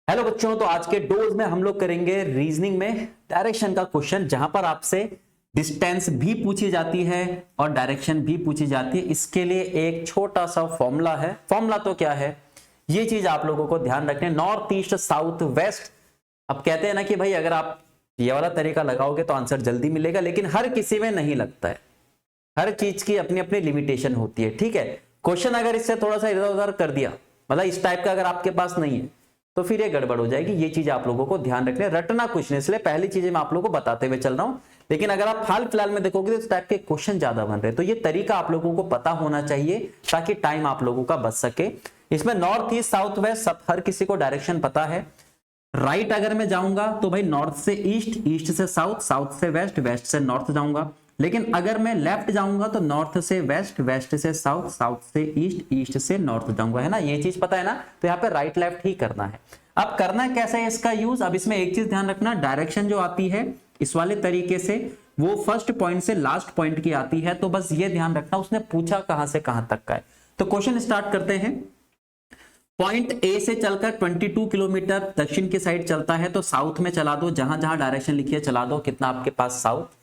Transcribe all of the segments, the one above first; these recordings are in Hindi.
हेलो बच्चों, तो आज के डोज में हम लोग करेंगे रीजनिंग में डायरेक्शन का क्वेश्चन, जहां पर आपसे डिस्टेंस भी पूछी जाती है और डायरेक्शन भी पूछी जाती है। इसके लिए एक छोटा सा फॉर्मूला है। फॉर्मूला तो क्या है, ये चीज आप लोगों को ध्यान रखना है। नॉर्थ ईस्ट साउथ वेस्ट, अब कहते हैं ना कि भाई अगर आप ये वाला तरीका लगाओगे तो आंसर जल्दी मिलेगा, लेकिन हर किसी में नहीं लगता है। हर चीज की अपनी अपनी लिमिटेशन होती है, ठीक है। क्वेश्चन अगर इससे थोड़ा सा इधर उधर कर दिया, मतलब इस टाइप का अगर आपके पास नहीं है, तो फिर ये गड़बड़ हो जाएगी। ये चीज आप लोगों को ध्यान रखना है, रटना कुछ नहीं। इसलिए पहली चीजें मैं आप लोगों को बताते हुए चल रहा हूं, लेकिन अगर आप हाल फिलहाल में देखोगे तो इस टाइप के क्वेश्चन ज्यादा बन रहे हैं। तो ये तरीका आप लोगों को पता होना चाहिए ताकि टाइम आप लोगों का बच सके। इसमें नॉर्थ ईस्ट साउथ वेस्ट सब हर किसी को डायरेक्शन पता है। राइट अगर मैं जाऊंगा तो भाई नॉर्थ से ईस्ट, ईस्ट से साउथ, साउथ से वेस्ट, वेस्ट से नॉर्थ जाऊंगा। लेकिन अगर मैं लेफ्ट जाऊंगा तो नॉर्थ से वेस्ट, वेस्ट से साउथ, साउथ से ईस्ट, ईस्ट से नॉर्थ जाऊंगा, है ना। ये चीज पता है ना, तो यहाँ पे राइट लेफ्ट ही करना है। अब करना कैसे है इसका यूज, अब इसमें एक चीज ध्यान रखना, डायरेक्शन जो आती है इस वाले तरीके से वो फर्स्ट पॉइंट से लास्ट पॉइंट की आती है। तो बस ये ध्यान रखना उसने पूछा कहां से कहां तक का है। तो क्वेश्चन स्टार्ट करते हैं। पॉइंट ए से चलकर 22 किलोमीटर दक्षिण की साइड चलता है, तो साउथ में चला दो, जहां जहां डायरेक्शन लिखी है चला दो। कितना आपके पास साउथ।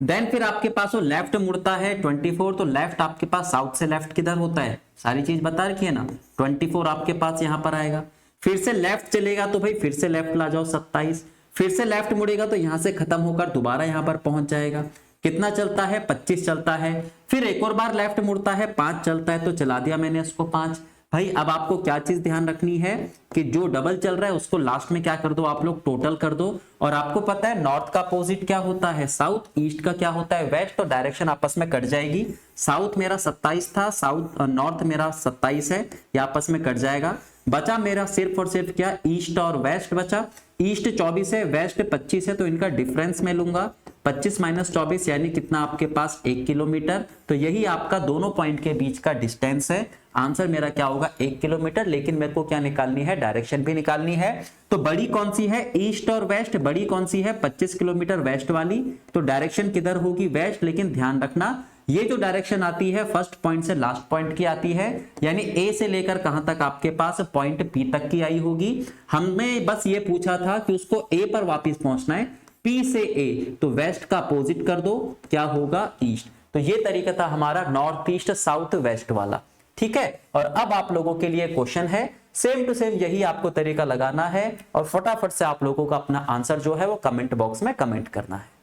देन फिर आपके पास वो लेफ्ट मुड़ता है 24, तो लेफ्ट आपके पास साउथ से लेफ्ट किधर होता है, सारी चीज बता रखी है ना। 24 आपके पास यहां पर आएगा। फिर से लेफ्ट चलेगा तो भाई फिर से लेफ्ट ला जाओ 27। फिर से लेफ्ट मुड़ेगा तो यहां से खत्म होकर दोबारा यहां पर पहुंच जाएगा। कितना चलता है, 25 चलता है। फिर एक और बार लेफ्ट मुड़ता है, 5 चलता है, तो चला दिया मैंने इसको 5। भाई अब आपको क्या चीज ध्यान रखनी है कि जो डबल चल रहा है उसको लास्ट में क्या कर दो, आप लोग टोटल कर दो। और आपको पता है नॉर्थ का अपोजिट क्या होता है, साउथ, ईस्ट का क्या होता है, वेस्ट। तो डायरेक्शन आपस में कट जाएगी। साउथ मेरा 27 था, साउथ नॉर्थ मेरा 27 है, ये आपस में कट जाएगा। बचा मेरा सिर्फ और सिर्फ क्या, ईस्ट और वेस्ट बचा। ईस्ट 24 है, वेस्ट 25 है, तो इनका डिफरेंस मैं लूंगा 25 माइनस 24, यानी कितना आपके पास 1 किलोमीटर। तो यही आपका दोनों पॉइंट के बीच का डिस्टेंस है। आंसर मेरा क्या होगा, 1 किलोमीटर। लेकिन मेरे को क्या निकालनी है, डायरेक्शन भी निकालनी है। तो बड़ी कौन सी है, ईस्ट और वेस्ट। बड़ी कौन सी है, 25 किलोमीटर वेस्ट वाली। तो डायरेक्शन किधर होगी, वेस्ट। लेकिन ध्यान रखना ये जो डायरेक्शन आती है फर्स्ट पॉइंट से लास्ट पॉइंट की आती है, यानी ए से लेकर कहां तक आपके पास, पॉइंट पी तक की आई होगी। हमने बस ये पूछा था कि उसको ए पर वापस पहुंचना है, पी से ए, तो वेस्ट का अपोजिट कर दो, क्या होगा, ईस्ट। तो ये तरीका था हमारा नॉर्थ ईस्ट साउथ वेस्ट वाला, ठीक है। और अब आप लोगों के लिए क्वेश्चन है, सेम टू सेम यही आपको तरीका लगाना है और फटाफट से आप लोगों का अपना आंसर जो है वो कमेंट बॉक्स में कमेंट करना है।